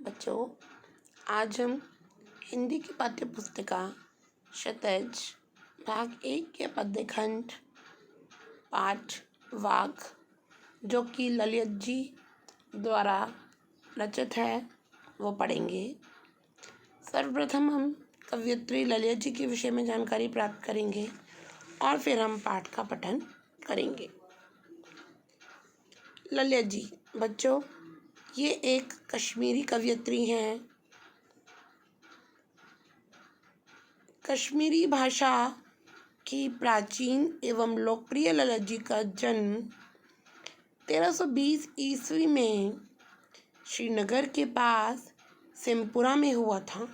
बच्चों, आज हम हिंदी की पाठ्य पुस्तिका क्षितिज भाग 1 के पद्यखंड पाठ वाक, जो कि ललित जी द्वारा रचित है, वो पढ़ेंगे। सर्वप्रथम हम कवयित्री ललित जी के विषय में जानकारी प्राप्त करेंगे और फिर हम पाठ का पठन करेंगे। ललित जी बच्चों, ये एक कश्मीरी कवयित्री हैं। कश्मीरी भाषा की प्राचीन एवं लोकप्रिय ललित जी का जन्म 1320 ईस्वी में श्रीनगर के पास सिमपुरा में हुआ था।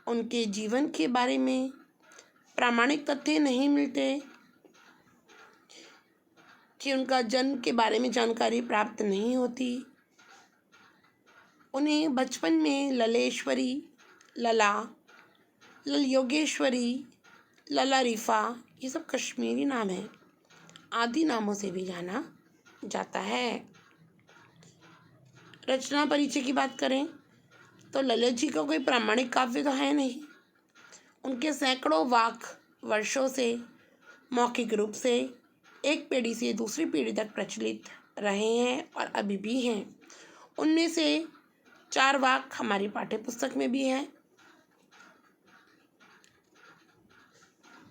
उनके जीवन के बारे में प्रामाणिक तथ्य नहीं मिलते कि उनका जन्म के बारे में जानकारी प्राप्त नहीं होती। उन्हें बचपन में ललेश्वरी, लला, लल योगेश्वरी, लला रिफा, ये सब कश्मीरी नाम हैं, आदि नामों से भी जाना जाता है। रचना परिचय की बात करें तो ललित जी का कोई प्रामाणिक काव्य तो है नहीं। उनके सैकड़ों वाक वर्षों से मौखिक रूप से एक पीढ़ी से दूसरी पीढ़ी तक प्रचलित रहे हैं और अभी भी हैं। उनमें से 4 वाक हमारी पाठ्य पुस्तक में भी है।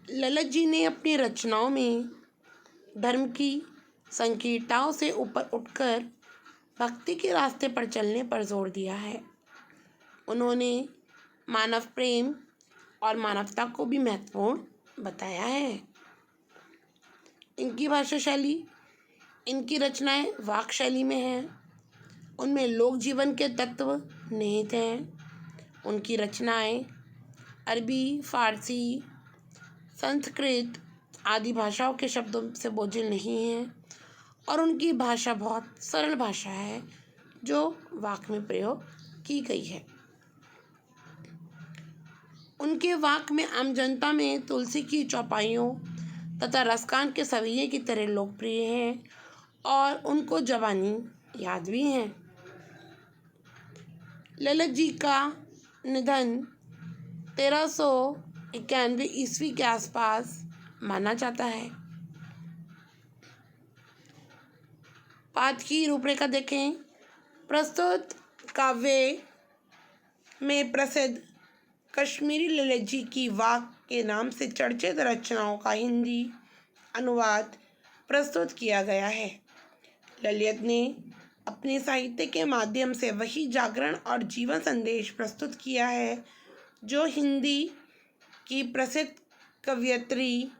ललित जी ने अपनी रचनाओं में धर्म की संकीर्णताओं से ऊपर उठकर भक्ति के रास्ते पर चलने पर जोर दिया है। उन्होंने मानव प्रेम और मानवता को भी महत्वपूर्ण बताया है। इनकी भाषा शैली, इनकी रचनाएं वाक शैली में हैं। उनमें लोक जीवन के तत्व निहित हैं। उनकी रचनाएं अरबी, फारसी, संस्कृत आदि भाषाओं के शब्दों से बोझिल नहीं हैं और उनकी भाषा बहुत सरल भाषा है जो वाक में प्रयोग की गई है। उनके वाक में आम जनता में तुलसी की चौपाइयों तथा रसकान के सवैये की तरह लोकप्रिय हैं और उनको जवानी याद भी हैं। ललित जी का निधन 1391 ईस्वी के आसपास माना जाता है। पाठ की रूपरेखा देखें। प्रस्तुत काव्य में प्रसिद्ध कश्मीरी ललित जी की वाक के नाम से चर्चित रचनाओं का हिंदी अनुवाद प्रस्तुत किया गया है। ललित ने अपने साहित्य के माध्यम से वही जागरण और जीवन संदेश प्रस्तुत किया है जो हिंदी की प्रसिद्ध कवयित्री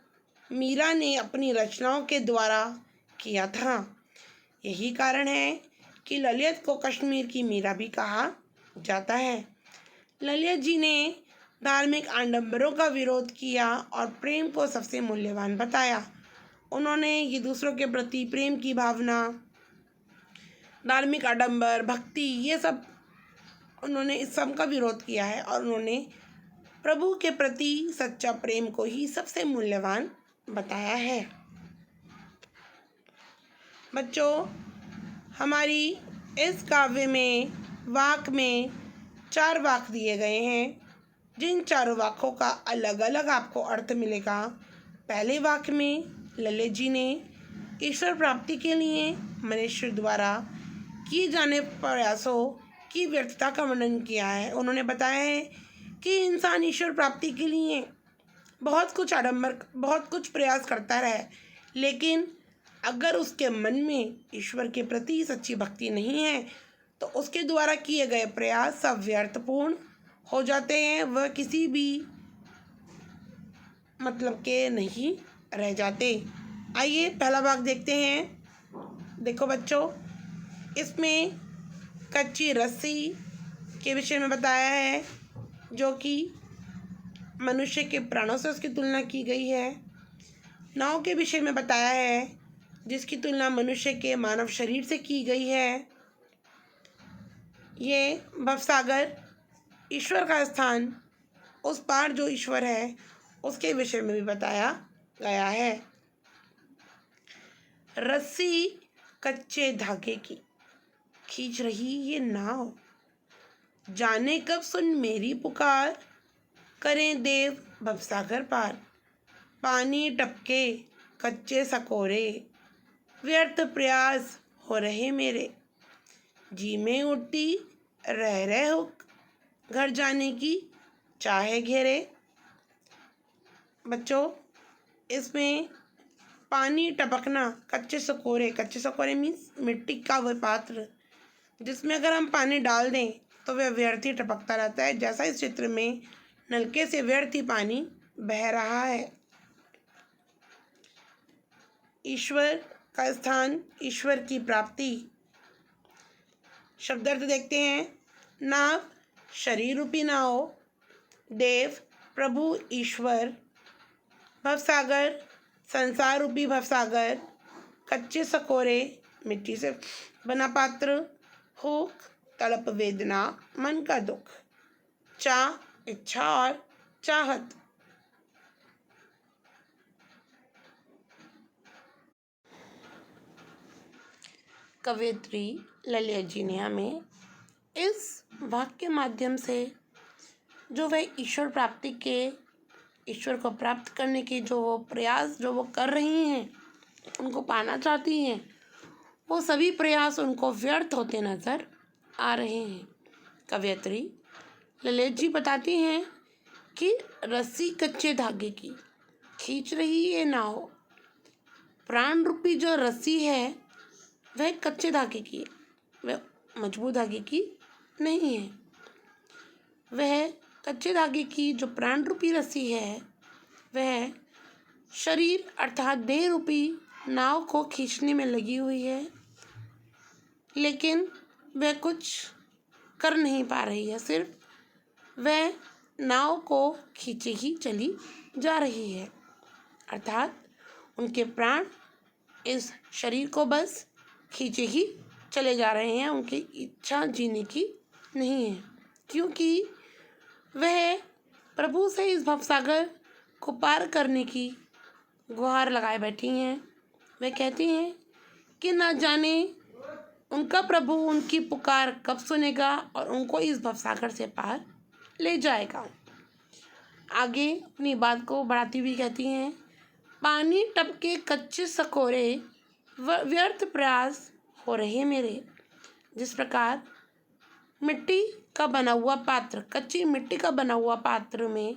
मीरा ने अपनी रचनाओं के द्वारा किया था। यही कारण है कि ललित को कश्मीर की मीरा भी कहा जाता है। ललित जी ने धार्मिक आडंबरों का विरोध किया और प्रेम को सबसे मूल्यवान बताया। उन्होंने ये दूसरों के प्रति प्रेम की भावना, धार्मिक आडंबर, भक्ति, ये सब उन्होंने इस सब का विरोध किया है और उन्होंने प्रभु के प्रति सच्चा प्रेम को ही सबसे मूल्यवान बताया है। बच्चों, हमारी इस काव्य में वाक में 4 वाक दिए गए हैं, जिन 4 वाकों का अलग अलग आपको अर्थ मिलेगा। पहले वाक में ललित जी ने ईश्वर प्राप्ति के लिए मनुष्य द्वारा किए जाने प्रयासों की व्यर्थता का वर्णन किया है। उन्होंने बताया है कि इंसान ईश्वर प्राप्ति के लिए बहुत कुछ प्रयास करता रहे, लेकिन अगर उसके मन में ईश्वर के प्रति सच्ची भक्ति नहीं है तो उसके द्वारा किए गए प्रयास सब व्यर्थपूर्ण हो जाते हैं। वह किसी भी मतलब के नहीं रह जाते। आइए पहला भाग देखते हैं। देखो बच्चों, इसमें कच्ची रस्सी के विषय में बताया है जो कि मनुष्य के प्राणों से उसकी तुलना की गई है। नाव के विषय में बताया है जिसकी तुलना मनुष्य के मानव शरीर से की गई है। ये भवसागर, ईश्वर का स्थान, उस पार जो ईश्वर है उसके विषय में भी बताया गया है। रस्सी कच्चे धागे की खींच रही ये नाव, जाने कब सुन मेरी पुकार, करें देव भवसागर पार। पानी टपके कच्चे सकोरे, व्यर्थ प्रयास हो रहे मेरे। जी में उठती रह रहे हुक, घर जाने की चाहे घेरे। बच्चों, इसमें पानी टपकना, कच्चे सकोरे मीन्स मिट्टी का वह पात्र जिसमें अगर हम पानी डाल दें तो वह व्यर्थ ही टपकता रहता है, जैसा इस चित्र में नलके से व्यर्थ ही पानी बह रहा है। ईश्वर का स्थान, ईश्वर की प्राप्ति। शब्दार्थ देखते हैं। नाव शरीर रूपी नाव, देव प्रभु ईश्वर, भवसागर संसार रूपी भवसागर, कच्चे सकोरे मिट्टी से बना पात्र, हुक तड़प वेदना मन का दुख, चाह इच्छा और चाहत। कवयित्री ललिया जी ने हमें इस वाक्य के माध्यम से जो वह ईश्वर प्राप्ति के, ईश्वर को प्राप्त करने की जो वो प्रयास जो वो कर रही हैं, उनको पाना चाहती हैं, वो सभी प्रयास उनको व्यर्थ होते नजर आ रहे हैं। कवयित्री ललित जी बताती हैं कि रस्सी कच्चे धागे की खींच रही है नाव। प्राण रूपी जो रस्सी है वह कच्चे धागे की है, वह मजबूत धागे की नहीं है। वह कच्चे धागे की जो प्राण रूपी रस्सी है वह शरीर अर्थात देह रूपी नाव को खींचने में लगी हुई है, लेकिन वह कुछ कर नहीं पा रही है, सिर्फ वह नाव को खींचे ही चली जा रही है। अर्थात उनके प्राण इस शरीर को बस खींचे ही चले जा रहे हैं, उनकी इच्छा जीने की नहीं है, क्योंकि वह प्रभु से इस भवसागर को पार करने की गुहार लगाए बैठी हैं। वे कहती हैं कि ना जाने उनका प्रभु उनकी पुकार कब सुनेगा और उनको इस भवसागर से पार ले जाएगा। आगे अपनी बात को बढ़ाती हुई कहती हैं, पानी टपके कच्चे सकोरे, व्यर्थ प्रयास हो रहे मेरे। जिस प्रकार मिट्टी का बना हुआ पात्र, कच्ची मिट्टी का बना हुआ पात्र में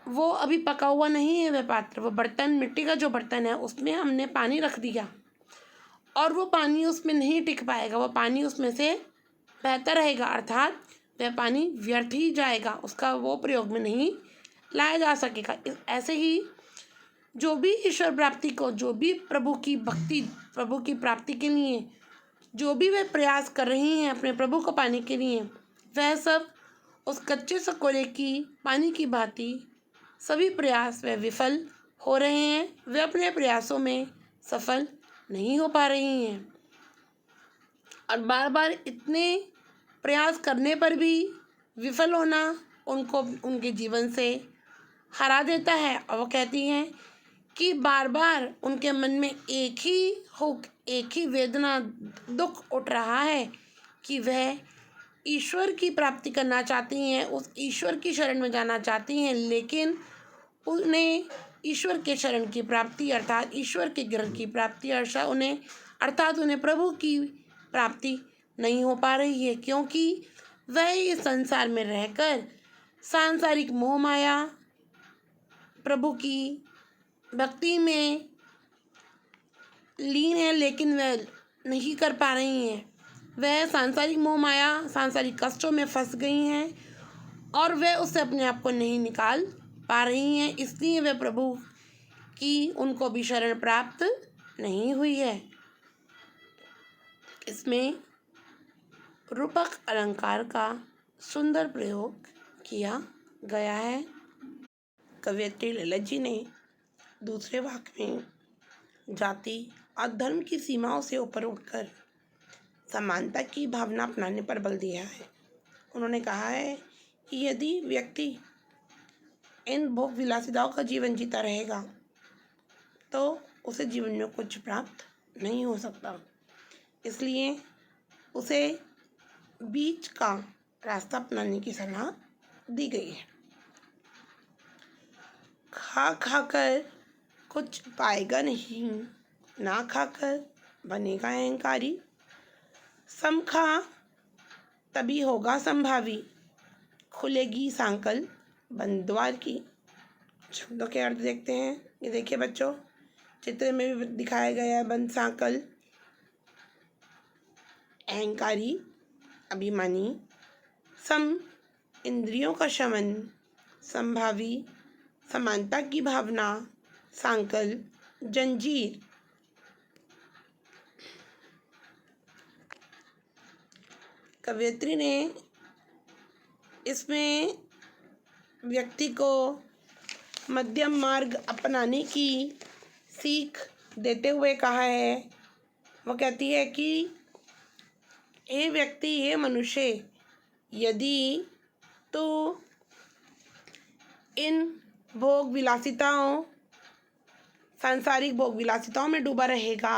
वो अभी पका हुआ नहीं है, वह पात्र, वो बर्तन, मिट्टी का जो बर्तन है उसमें हमने पानी रख दिया और वो पानी उसमें नहीं टिक पाएगा, वो पानी उसमें से बहता रहेगा, अर्थात वह पानी व्यर्थ ही जाएगा, उसका वो प्रयोग में नहीं लाया जा सकेगा। ऐसे ही जो भी ईश्वर प्राप्ति को, जो भी प्रभु की भक्ति, प्रभु की प्राप्ति के लिए जो भी वे प्रयास कर रही हैं अपने प्रभु को पाने के लिए, वह सब उस कच्चे सकोरे की पानी की भांति सभी प्रयास वे विफल हो रहे हैं, वे अपने प्रयासों में सफल नहीं हो पा रही हैं और बार बार इतने प्रयास करने पर भी विफल होना उनको उनके जीवन से हरा देता है। और वो कहती हैं कि बार बार उनके मन में एक ही वेदना, दुख उठ रहा है कि वह ईश्वर की प्राप्ति करना चाहती हैं, उस ईश्वर की शरण में जाना चाहती हैं, लेकिन उन्हें ईश्वर के शरण की प्राप्ति अर्थात ईश्वर के ग्रह की प्राप्ति अर्थात उन्हें प्रभु की प्राप्ति नहीं हो पा रही है, क्योंकि वह इस संसार में रहकर सांसारिक मोह माया, प्रभु की भक्ति में लीन है, लेकिन वह नहीं कर पा रही हैं। वह सांसारिक मोह माया, सांसारिक कष्टों में फंस गई हैं और वह उससे अपने आप को नहीं निकाल पा रही हैं, इसलिए वह प्रभु की उनको भी शरण प्राप्त नहीं हुई है। इसमें रूपक अलंकार का सुंदर प्रयोग किया गया है। कवयित्री ललित जी ने दूसरे वाक्य में जाति और धर्म की सीमाओं से ऊपर उठकर समानता की भावना अपनाने पर बल दिया है। उन्होंने कहा है कि यदि व्यक्ति इन भोग विलासिताओं का जीवन जीता रहेगा तो उसे जीवन में कुछ प्राप्त नहीं हो सकता, इसलिए उसे बीच का रास्ता अपनाने की सलाह दी गई है। खा खाकर कुछ पाएगा नहीं, ना खाकर बनेगा अहंकारी। सम खा तभी होगा संभावी, खुलेगी सांकल बंद द्वार की। शब्दों के अर्थ देखते हैं। ये देखिए बच्चों, चित्र में भी दिखाया गया है बंद सांकल, अहंकारी, अभिमानी। सम इंद्रियों का शमन, संभावी समानता की भावना, सांकल जंजीर। कवयित्री ने इसमें व्यक्ति को मध्यम मार्ग अपनाने की सीख देते हुए कहा है। वो कहती है कि ये व्यक्ति, ये मनुष्य, यदि तो इन भोग विलासिताओं, सांसारिक भोग विलासिताओं में डूबा रहेगा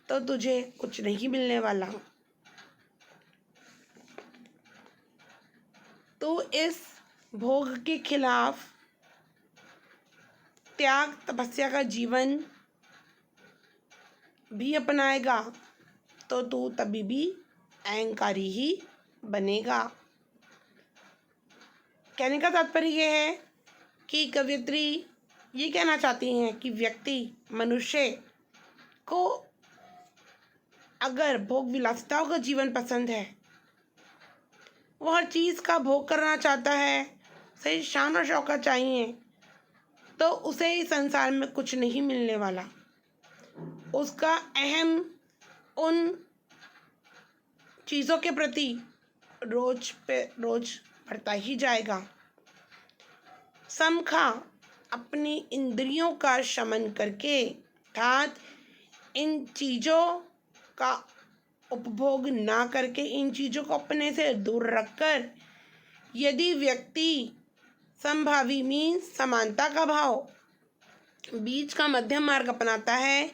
तो तुझे कुछ नहीं मिलने वाला। तो इस भोग के खिलाफ त्याग तपस्या का जीवन भी अपनाएगा तो तू तभी भी अहंकारी ही बनेगा। कहने का तात्पर्य यह है कि कवयित्री ये कहना चाहती हैं कि व्यक्ति, मनुष्य को अगर भोग विलासिताओं का जीवन पसंद है, वो हर चीज़ का भोग करना चाहता है, सही शान और शौकत चाहिए, तो उसे इस संसार में कुछ नहीं मिलने वाला। उसका अहम उन चीज़ों के प्रति रोज पे रोज बढ़ता ही जाएगा। समखा अपनी इंद्रियों का शमन करके, अर्थात इन चीज़ों का उपभोग ना करके, इन चीज़ों को अपने से दूर रखकर यदि व्यक्ति समभावी मीन्स समानता का भाव, बीच का मध्यम मार्ग अपनाता है,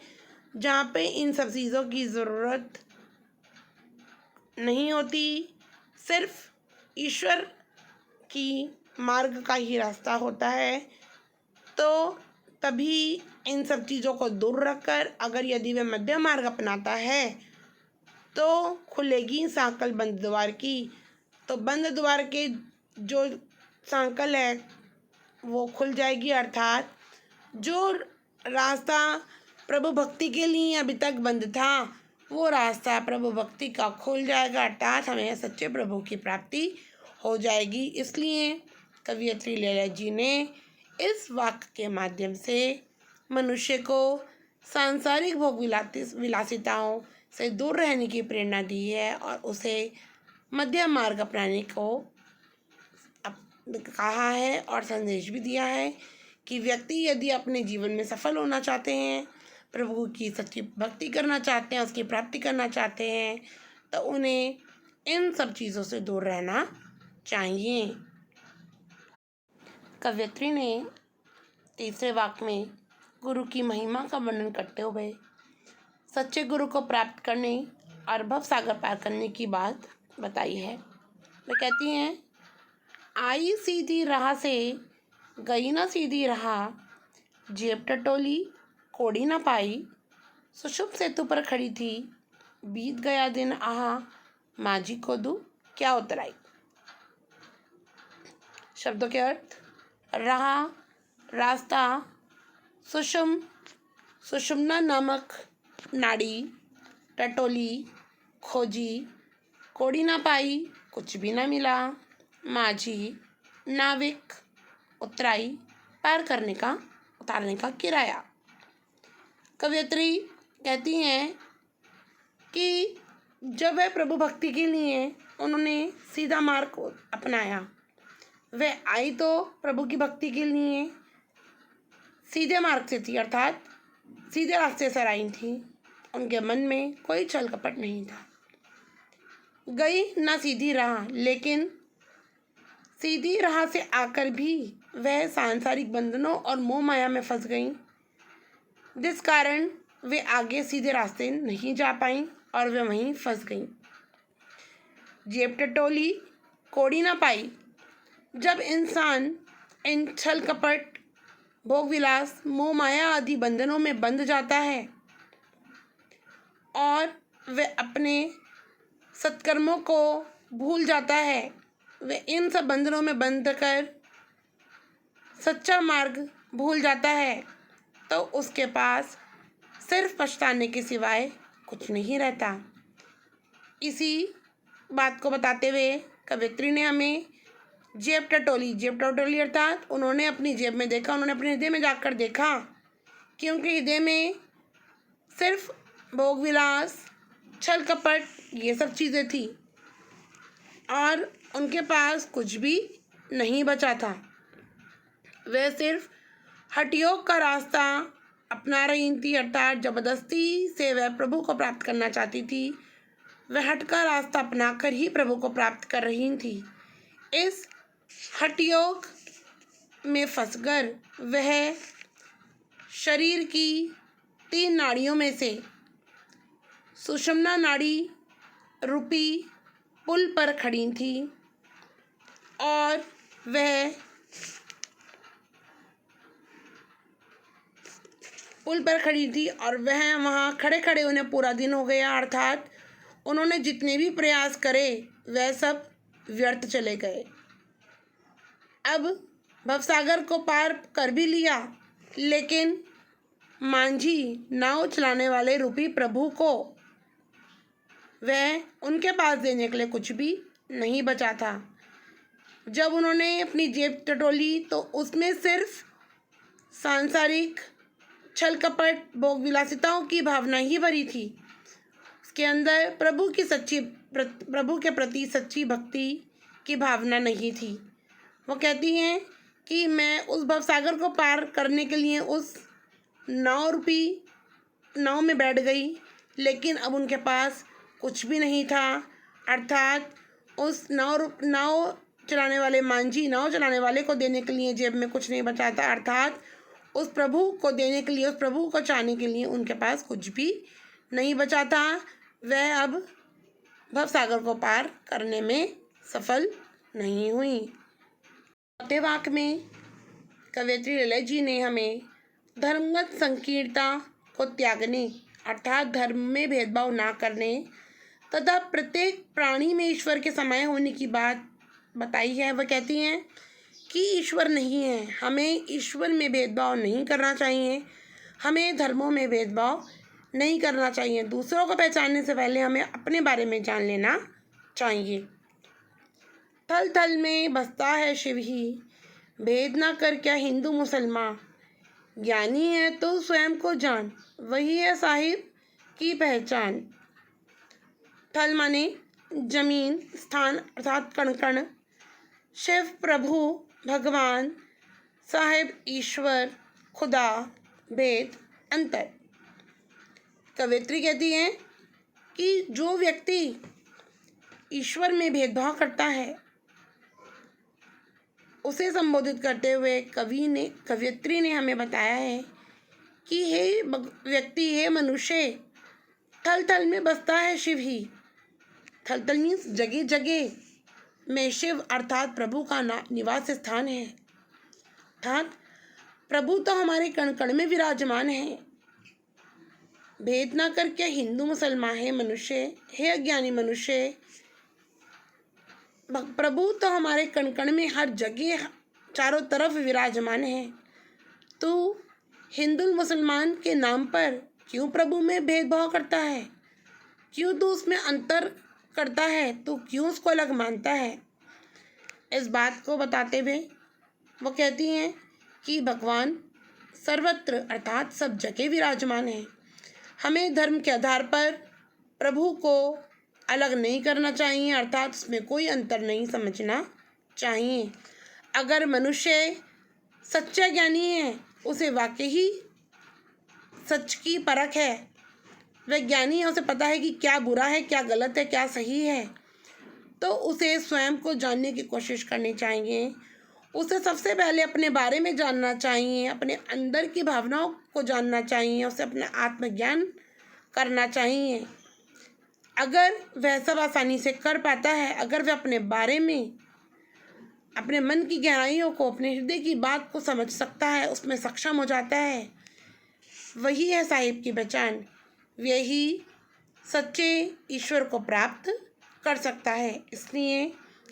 जहाँ पे इन सब चीज़ों की ज़रूरत नहीं होती, सिर्फ ईश्वर की मार्ग का ही रास्ता होता है, तो तभी इन सब चीज़ों को दूर रखकर अगर यदि वह मध्यम मार्ग अपनाता है तो खुलेगी सांकल बंद द्वार की। तो बंद द्वार के जो सांकल है वो खुल जाएगी, अर्थात जो रास्ता प्रभु भक्ति के लिए अभी तक बंद था वो रास्ता प्रभु भक्ति का खुल जाएगा, अर्थात हमें सच्चे प्रभु की प्राप्ति हो जाएगी। इसलिए कवयित्री लैला जी ने इस वाक्य के माध्यम से मनुष्य को सांसारिक भोग विलासिताओं से दूर रहने की प्रेरणा दी है और उसे मध्यम मार्ग अपनाने को कहा है और संदेश भी दिया है कि व्यक्ति यदि अपने जीवन में सफल होना चाहते हैं, प्रभु की सच्ची भक्ति करना चाहते हैं, उसकी प्राप्ति करना चाहते हैं, तो उन्हें इन सब चीज़ों से दूर रहना चाहिए। कवयित्री ने तीसरे वाक्य में गुरु की महिमा का वर्णन करते हुए सच्चे गुरु को प्राप्त करने और भव सागर पार करने की बात बताई है। वे कहती हैं, आई सीधी राह से गई ना सीधी राह, जेब टटोली कोड़ी ना पाई, सुषुप्त सेतु पर खड़ी थी, बीत गया दिन आहा, माझी को दूं क्या उतराई। शब्दों के अर्थ, राह, रास्ता, सुषुम्ना नामक नाड़ी, टटोली खोजी, कोड़ी ना पाई कुछ भी ना मिला, माझी नाविक, उतराई पार करने का, उतारने का किराया। कवयित्री कहती हैं कि जब वह प्रभु भक्ति के लिए उन्होंने सीधा मार्ग अपनाया, वह आई तो प्रभु की भक्ति के लिए सीधे मार्ग से थी, अर्थात सीधे रास्ते से आई थी, उनके मन में कोई छल कपट नहीं था। गई ना सीधी राह, लेकिन सीधी राह से आकर भी वह सांसारिक बंधनों और मोह माया में फंस गईं, जिस कारण वे आगे सीधे रास्ते नहीं जा पाईं और वे वहीं फंस गईं। जेब टटोली कोड़ी ना पाई। जब इंसान इन छल कपट, भोग विलास, मोह माया आदि बंधनों में बंध जाता है और वह अपने सत्कर्मों को भूल जाता है, वह इन सब बंधनों में बंध कर सच्चा मार्ग भूल जाता है, तो उसके पास सिर्फ पछताने के सिवाय कुछ नहीं रहता। इसी बात को बताते हुए कवित्री ने हमें जेब टटोली अर्थात उन्होंने अपनी जेब में देखा, उन्होंने अपने हृदय में जाकर देखा कि उनके हृदय में सिर्फ भोग विलास, छल कपट, ये सब चीज़ें थी और उनके पास कुछ भी नहीं बचा था। वह सिर्फ हठयोग का रास्ता अपना रही थी, अर्थात जबरदस्ती से वह प्रभु को प्राप्त करना चाहती थी। वह हठ का रास्ता अपनाकर ही प्रभु को प्राप्त कर रही थी। इस हठयोग में फंसकर वह शरीर की 3 नाड़ियों में से सुषुम्ना नाड़ी रूपी पुल पर खड़ी थी और वह वहाँ खड़े खड़े उन्हें पूरा दिन हो गया, अर्थात उन्होंने जितने भी प्रयास करे वह सब व्यर्थ चले गए। अब भवसागर को पार कर भी लिया, लेकिन मांझी नाव चलाने वाले रूपी प्रभु को वह उनके पास देने के लिए कुछ भी नहीं बचा था। जब उन्होंने अपनी जेब टटोली तो उसमें सिर्फ सांसारिक छल कपट, भोग विलासिताओं की भावना ही भरी थी। उसके अंदर प्रभु के प्रति सच्ची भक्ति की भावना नहीं थी। वो कहती हैं कि मैं उस भवसागर को पार करने के लिए उस नाव में बैठ गई, लेकिन अब उनके पास कुछ भी नहीं था, अर्थात उस नाव चलाने वाले मांझी नाव चलाने वाले को देने के लिए जेब में कुछ नहीं बचा था, अर्थात उस प्रभु को देने के लिए, उस प्रभु को चाहने के लिए उनके पास कुछ भी नहीं बचा था। वह अब भवसागर को पार करने में सफल नहीं हुई। चौथे वाक्य में कवयित्री ललित जी ने हमें धर्मगत संकीर्णता को त्यागने अर्थात धर्म में भेदभाव ना करने तथा प्रत्येक प्राणी में ईश्वर के समाये होने की बात बताई है। वह कहती हैं कि ईश्वर नहीं है, हमें ईश्वर में भेदभाव नहीं करना चाहिए, हमें धर्मों में भेदभाव नहीं करना चाहिए। दूसरों को पहचानने से पहले हमें अपने बारे में जान लेना चाहिए। थल थल में बसता है शिव ही, भेद ना कर क्या हिंदू मुसलमान, ज्ञानी है तो स्वयं को जान, वही है साहिब की पहचान। थल माने जमीन, स्थान अर्थात कण कण, शिव प्रभु भगवान, साहिब ईश्वर, खुदा, भेद अंतर। कवित्री कहती हैं कि जो व्यक्ति ईश्वर में भेदभाव करता है उसे संबोधित करते हुए कवियत्री ने हमें बताया है कि हे व्यक्ति, हे मनुष्य, थल थल में बसता है शिव ही। थल थल मीन्स जगह जगह में शिव अर्थात प्रभु का निवास स्थान है, अर्थात प्रभु तो हमारे कण कण में विराजमान है। भेद ना कर क्या हिंदू मुसलमान है मनुष्य, हे अज्ञानी मनुष्य, प्रभु तो हमारे कण कण में हर जगह चारों तरफ विराजमान है। तो हिंदू मुसलमान के नाम पर क्यों प्रभु में भेदभाव करता है, क्यों तो उसमें अंतर करता है, तो क्यों उसको अलग मानता है। इस बात को बताते हुए वो कहती हैं कि भगवान सर्वत्र अर्थात सब जगह विराजमान है। हमें धर्म के आधार पर प्रभु को अलग नहीं करना चाहिए, अर्थात उसमें कोई अंतर नहीं समझना चाहिए। अगर मनुष्य सच्चा ज्ञानी है, उसे वाकई ही सच की परख है, वह ज्ञानी है, उसे पता है कि क्या बुरा है, क्या गलत है, क्या सही है, तो उसे स्वयं को जानने की कोशिश करनी चाहिए। उसे सबसे पहले अपने बारे में जानना चाहिए, अपने अंदर की भावनाओं को जानना चाहिए, उसे अपना आत्मज्ञान करना चाहिए। अगर वह सब आसानी से कर पाता है, अगर वह अपने बारे में, अपने मन की गहराइयों को, अपने हृदय की बात को समझ सकता है, उसमें सक्षम हो जाता है, वही है साहिब की पहचान। यही सच्चे ईश्वर को प्राप्त कर सकता है। इसलिए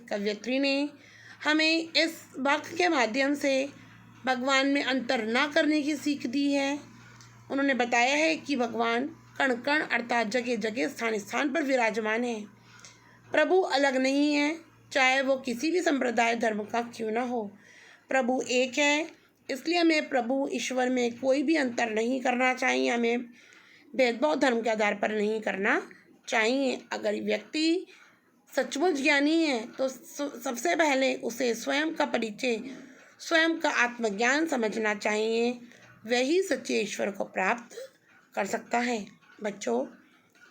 कवयित्री ने हमें इस वाक्य के माध्यम से भगवान में अंतर ना करने की सीख दी है। उन्होंने बताया है कि भगवान कण कण अर्थात जगह जगह स्थान स्थान पर विराजमान है। प्रभु अलग नहीं है, चाहे वो किसी भी संप्रदाय धर्म का क्यों ना हो। प्रभु एक है, इसलिए हमें प्रभु ईश्वर में कोई भी अंतर नहीं करना चाहिए, हमें भेदभाव धर्म के आधार पर नहीं करना चाहिए। अगर व्यक्ति सचमुच ज्ञानी है तो सबसे पहले उसे स्वयं का परिचय, स्वयं का आत्मज्ञान समझना चाहिए। वही सच्चे ईश्वर को प्राप्त कर सकता है। बच्चों,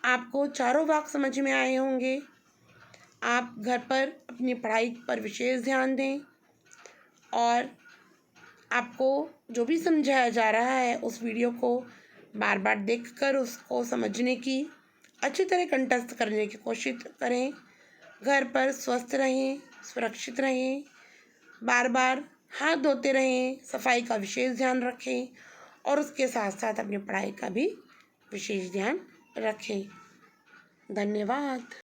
आपको चारों वाक्य समझ में आए होंगे। आप घर पर अपनी पढ़ाई पर विशेष ध्यान दें और आपको जो भी समझाया जा रहा है उस वीडियो को बार बार देखकर उसको समझने की, अच्छी तरह कंठस्थ करने की कोशिश करें। घर पर स्वस्थ रहें, सुरक्षित रहें, बार बार हाथ धोते रहें, सफाई का विशेष ध्यान रखें और उसके साथ साथ अपनी पढ़ाई का भी विशेष ध्यान रखें। धन्यवाद।